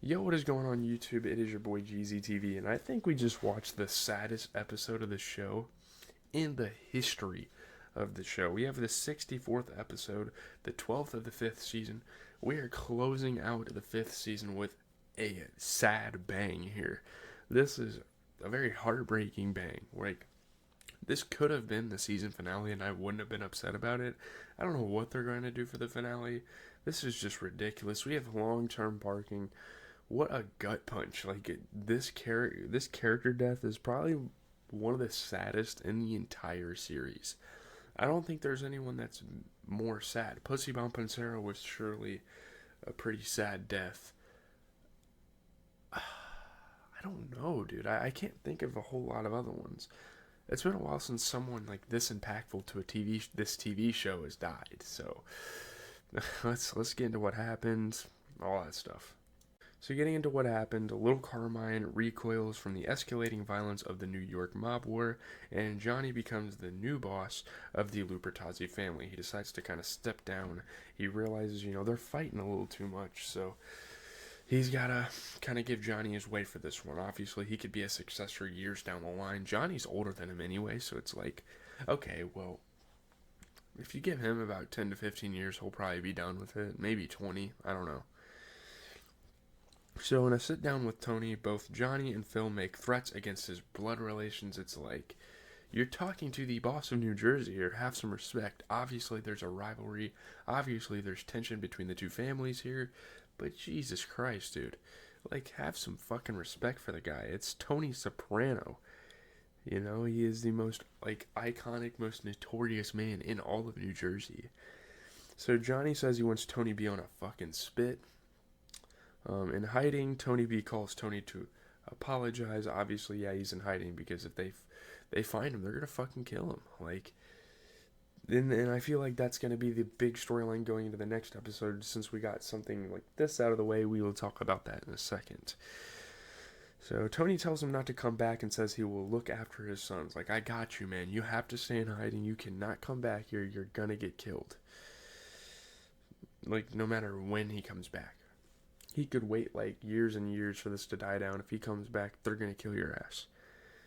Yo, what is going on YouTube? It is your boy GZTV, and I think we just watched the saddest episode of the show in the history of the show. We have the 64th episode, the 12th of the 5th season. We are closing out the 5th season with a sad bang here. This is a very heartbreaking bang. Like, this could have been the season finale, and I wouldn't have been upset about it. I don't know what they're going to do for the finale. This is just ridiculous. We have long-term parking. What a gut punch! Like this character death is probably one of the saddest in the entire series. I don't think there's anyone that's more sad. Pussy Sarah was surely a pretty sad death. I don't know, dude. I can't think of a whole lot of other ones. It's been a while since someone like this impactful to this TV show has died. So let's get into what happened, all that stuff. So, getting into what happened, little Carmine recoils from the escalating violence of the New York mob war, and Johnny becomes the new boss of the Lupertazzi family. He decides to kind of step down. He realizes, they're fighting a little too much, so he's got to kind of give Johnny his way for this one. Obviously, he could be a successor years down the line. Johnny's older than him anyway, so it's like, okay, well, if you give him about 10 to 15 years, he'll probably be done with it. Maybe 20, I don't know. So in a sit down with Tony, both Johnny and Phil make threats against his blood relations. It's like, you're talking to the boss of New Jersey here, have some respect. Obviously there's a rivalry, obviously there's tension between the two families here, but Jesus Christ, dude. Like, have some fucking respect for the guy. It's Tony Soprano. He is the most, iconic, most notorious man in all of New Jersey. So Johnny says he wants Tony B on a fucking spit. In hiding, Tony B calls Tony to apologize. Obviously, yeah, he's in hiding because if they find him, they're gonna fucking kill him. And I feel like that's gonna be the big storyline going into the next episode. Since we got something like this out of the way, we will talk about that in a second. So Tony tells him not to come back and says he will look after his sons. Like, I got you, man. You have to stay in hiding. You cannot come back here. You're gonna get killed. Like, no matter when he comes back. He could wait like years and years for this to die down. If he comes back, they're gonna kill your ass.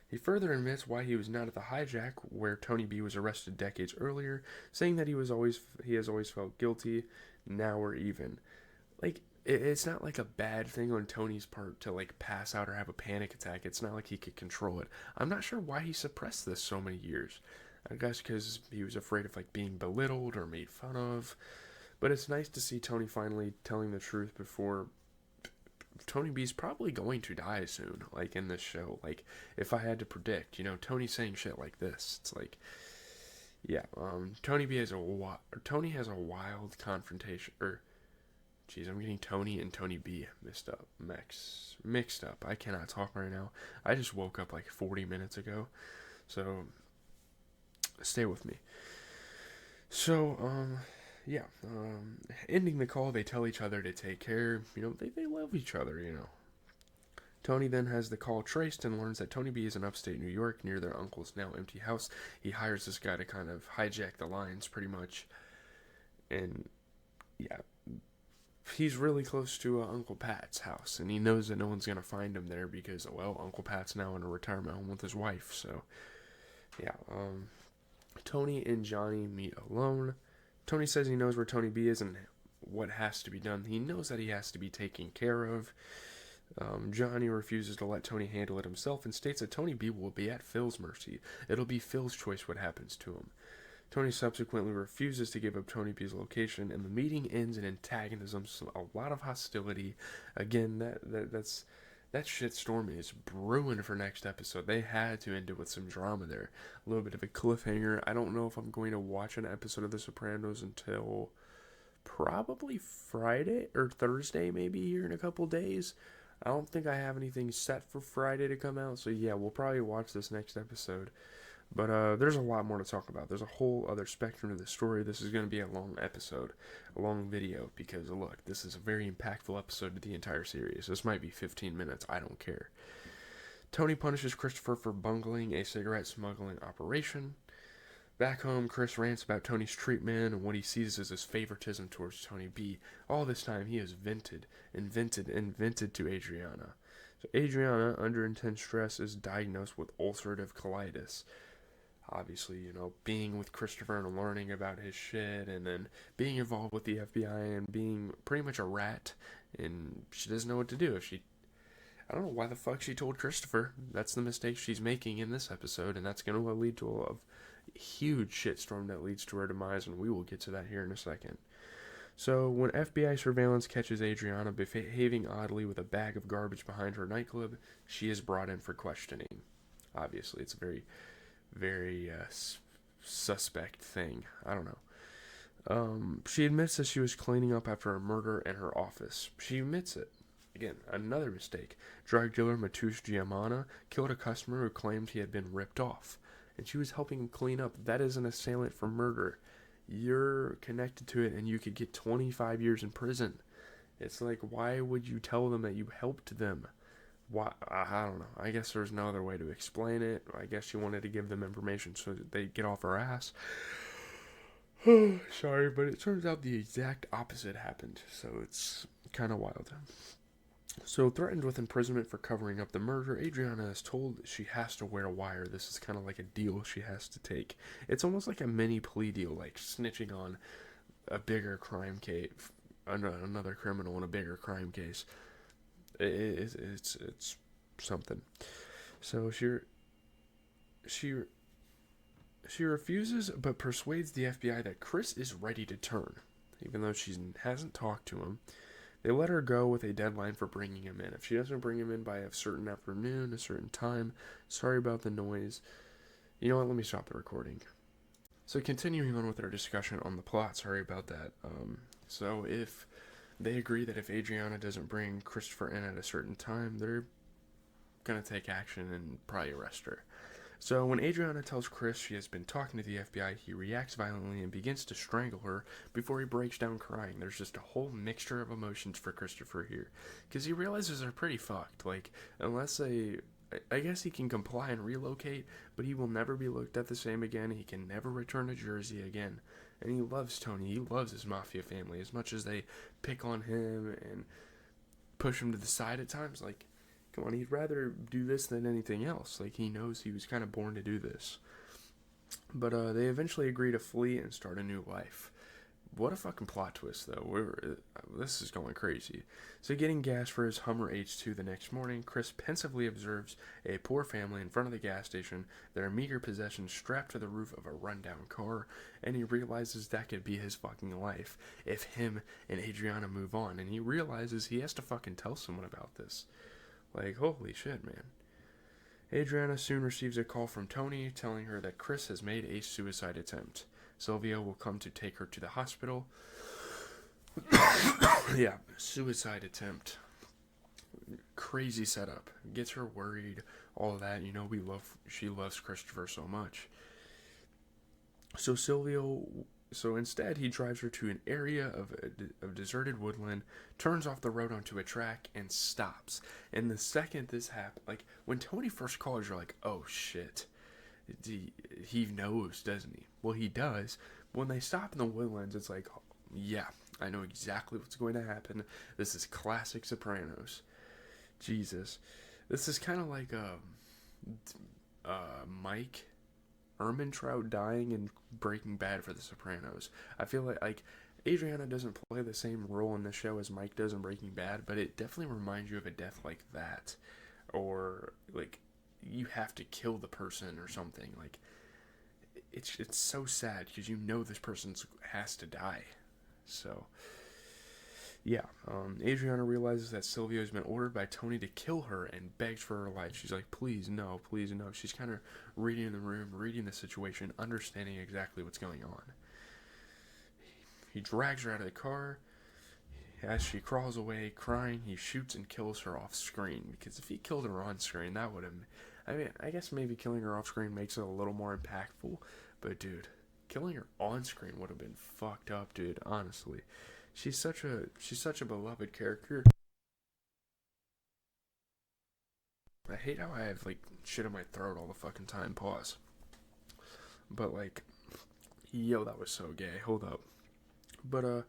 He further admits why he was not at the hijack where Tony B was arrested decades earlier, saying that he has always felt guilty. Now we're even. Like, it's not like a bad thing on Tony's part to like pass out or have a panic attack. It's not like he could control it. I'm not sure why he suppressed this so many years. I guess because he was afraid of like being belittled or made fun of. But it's nice to see Tony finally telling the truth before Tony B's probably going to die soon, like in this show. Like, if I had to predict, Tony saying shit like this, it's like, yeah, Tony has a wild confrontation, or, jeez, I'm getting Tony and Tony B mixed up. I cannot talk right now. I just woke up like 40 minutes ago, so stay with me. So, yeah, ending the call, they tell each other to take care. They love each other. Tony then has the call traced and learns that Tony B is in upstate New York near their uncle's now empty house. He hires this guy to kind of hijack the lines pretty much. And, yeah, he's really close to Uncle Pat's house. And he knows that no one's going to find him there because, well, Uncle Pat's now in a retirement home with his wife. So, yeah, Tony and Johnny meet alone. Tony says he knows where Tony B is and what has to be done. He knows that he has to be taken care of. Johnny refuses to let Tony handle it himself and states that Tony B will be at Phil's mercy. It'll be Phil's choice what happens to him. Tony subsequently refuses to give up Tony B's location, and the meeting ends in antagonism, a lot of hostility. Again, that shitstorm is brewing for next episode. They had to end it with some drama there. A little bit of a cliffhanger. I don't know if I'm going to watch an episode of The Sopranos until probably Friday or Thursday, maybe here in a couple days. I don't think I have anything set for Friday to come out, so yeah, we'll probably watch this next episode. But there's a lot more to talk about. There's a whole other spectrum to the story. This is going to be a long episode, a long video, because look, this is a very impactful episode to the entire series. This might be 15 minutes. I don't care. Tony punishes Christopher for bungling a cigarette smuggling operation. Back home, Chris rants about Tony's treatment and what he sees as his favoritism towards Tony B. All this time, he has vented to Adriana. So Adriana, under intense stress, is diagnosed with ulcerative colitis. Obviously, being with Christopher and learning about his shit, and then being involved with the FBI and being pretty much a rat, and she doesn't know what to do. I don't know why the fuck she told Christopher. That's the mistake she's making in this episode, and that's going to lead to a huge shitstorm that leads to her demise, and we will get to that here in a second. So, when FBI surveillance catches Adriana behaving oddly with a bag of garbage behind her nightclub, she is brought in for questioning. Obviously, it's a very suspect thing. I don't know. She admits that she was cleaning up after a murder in her office. She admits it. Again, another mistake. Drug dealer Matush Giamana killed a customer who claimed he had been ripped off, and she was helping him clean up. That is an assailant for murder. You're connected to it, and you could get 25 years in prison. It's like, why would you tell them that you helped them? Why? I don't know. I guess there's no other way to explain it. I guess she wanted to give them information so that they get off her ass. Sorry, but it turns out the exact opposite happened, so it's kind of wild. So, threatened with imprisonment for covering up the murder, Adriana is told she has to wear a wire. This is kind of like a deal she has to take. It's almost like a mini plea deal, like snitching on a bigger crime case, another criminal in a bigger crime case. It's something. So she refuses, but persuades the FBI that Chris is ready to turn, even though she hasn't talked to him. They let her go with a deadline for bringing him in. If she doesn't bring him in by a certain afternoon, a certain time, sorry about the noise. You know what? Let me stop the recording. So continuing on with our discussion on the plot, sorry about that. So if they agree that if Adriana doesn't bring Christopher in at a certain time, they're gonna take action and probably arrest her. So when Adriana tells Chris she has been talking to the FBI, he reacts violently and begins to strangle her before he breaks down crying. There's just a whole mixture of emotions for Christopher here, because he realizes they're pretty fucked. Like, unless I guess he can comply and relocate, but he will never be looked at the same again. He can never return to Jersey again. And he loves Tony. He loves his mafia family as much as they pick on him and push him to the side at times. Like, come on, he'd rather do this than anything else. Like, he knows he was kind of born to do this. But they eventually agree to flee and start a new life. What a fucking plot twist, though. This is going crazy. So getting gas for his Hummer H2 the next morning, Chris pensively observes a poor family in front of the gas station, their meager possessions strapped to the roof of a rundown car, and he realizes that could be his fucking life if him and Adriana move on, and he realizes he has to fucking tell someone about this. Like, holy shit, man. Adriana soon receives a call from Tony telling her that Chris has made a suicide attempt. Sylvia will come to take her to the hospital. Yeah, suicide attempt. Crazy setup. Gets her worried, all that. She loves Christopher so much. So instead, he drives her to an area of deserted woodland, turns off the road onto a track, and stops. And the second this happens, like, when Tony first calls, you're like, oh shit. He knows, doesn't he? Well, he does. When they stop in the woodlands, it's like, yeah, I know exactly what's going to happen. This is classic Sopranos. Jesus. This is kind of like Mike Ehrmantraut dying in Breaking Bad for the Sopranos. I feel like Adriana doesn't play the same role in the show as Mike does in Breaking Bad, but it definitely reminds you of a death like that. Or, like, you have to kill the person or something. Like, it's so sad because you know this person has to die. So, yeah. Adriana realizes that Sylvia has been ordered by Tony to kill her and begs for her life. She's like, please no, please no. She's kind of reading the room, reading the situation, understanding exactly what's going on. He drags her out of the car. As she crawls away, crying, he shoots and kills her off screen. Because if he killed her on screen, that would have... I mean, I guess maybe killing her off screen makes it a little more impactful. But, dude, killing her on screen would have been fucked up, dude, honestly. She's such a beloved character. I hate how I have, like, shit in my throat all the fucking time. Pause. But, like, Yo, that was so gay. Hold up. But,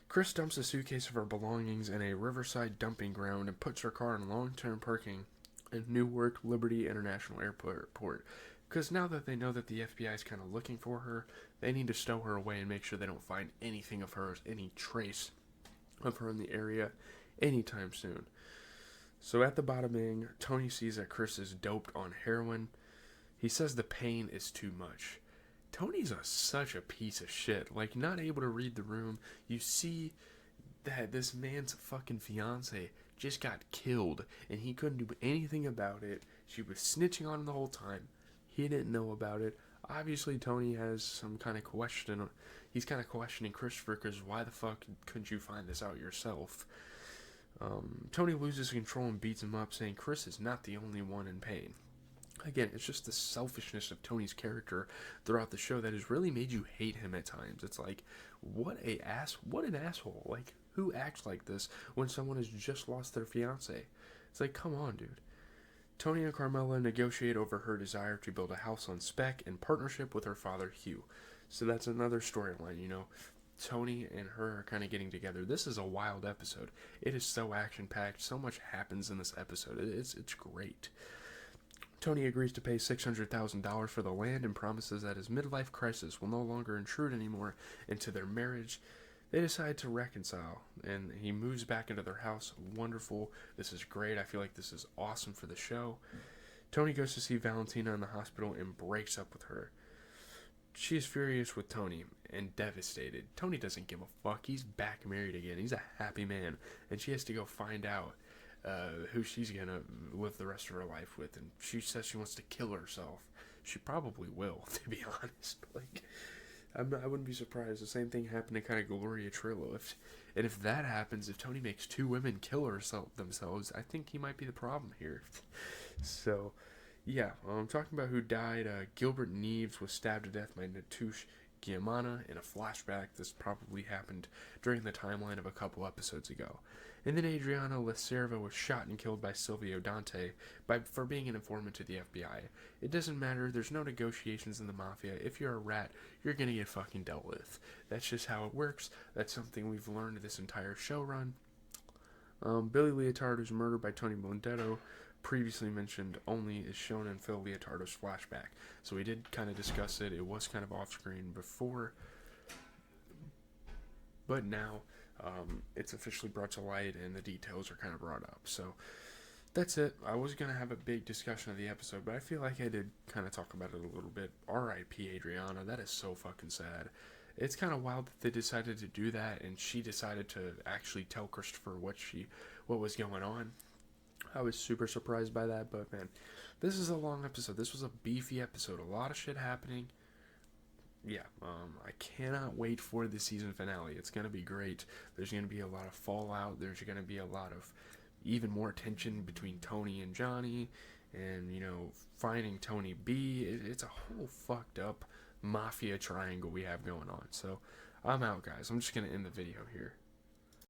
Chris dumps a suitcase of her belongings in a riverside dumping ground and puts her car in long-term parking at Newark Liberty International Airport. Because now that they know that the FBI is kind of looking for her, they need to stow her away and make sure they don't find anything of hers, any trace of her in the area anytime soon. So at the bottoming, Tony sees that Chris is doped on heroin. He says the pain is too much. Tony's such a piece of shit. Like, not able to read the room. You see that this man's fucking fiance just got killed, and he couldn't do anything about it. She was snitching on him the whole time. He didn't know about it. Obviously, Tony has some kind of question. He's kind of questioning Christopher because why the fuck couldn't you find this out yourself? Tony loses control and beats him up, saying Chris is not the only one in pain. Again, it's just the selfishness of Tony's character throughout the show that has really made you hate him at times. It's like, what an asshole. Like, who acts like this when someone has just lost their fiance? It's like, come on, dude. Tony and Carmela negotiate over her desire to build a house on spec in partnership with her father, Hugh. So that's another storyline, you know. Tony and her are kind of getting together. This is a wild episode. It is so action-packed. So much happens in this episode. It's great. Tony agrees to pay $600,000 for the land and promises that his midlife crisis will no longer intrude anymore into their marriage. They decide to reconcile, and he moves back into their house. Wonderful. This is great. I feel like this is awesome for the show. Tony goes to see Valentina in the hospital and breaks up with her. She is furious with Tony and devastated. Tony doesn't give a fuck. He's back married again. He's a happy man, and she has to go find out who she's gonna live the rest of her life with, and she says she wants to kill herself. She probably will, to be honest. Like, I wouldn't be surprised. The same thing happened to kind of Gloria Trillo. If that happens, if Tony makes two women kill themselves, I think he might be the problem here. So, yeah, talking about who died. Gilbert Neves was stabbed to death by Natush Giamana in a flashback. This probably happened during the timeline of a couple episodes ago. And then Adriana Lacerva was shot and killed by Silvio Dante for being an informant to the FBI. It doesn't matter. There's no negotiations in the Mafia. If you're a rat, you're going to get fucking dealt with. That's just how it works. That's something we've learned this entire show run. Billy Leotardo's murder by Tony Blundetto, previously mentioned, only is shown in Phil Leotardo's flashback. So we did kind of discuss it. It was kind of off screen before, but now it's officially brought to light and the details are kind of brought up. So that's it. I was going to have a big discussion of the episode, but I feel like I did kind of talk about it a little bit. R.I.P. Adriana. That is so fucking sad. It's kind of wild that they decided to do that, and she decided to actually tell Christopher what was going on. I was super surprised by that, but man, this is a long episode. This was a beefy episode. A lot of shit happening. Yeah, I cannot wait for the season finale. It's going to be great. There's going to be a lot of fallout. There's going to be a lot of even more tension between Tony and Johnny, and, you know, finding Tony B. It's a whole fucked up mafia triangle we have going on. So I'm out, guys. I'm just going to end the video here.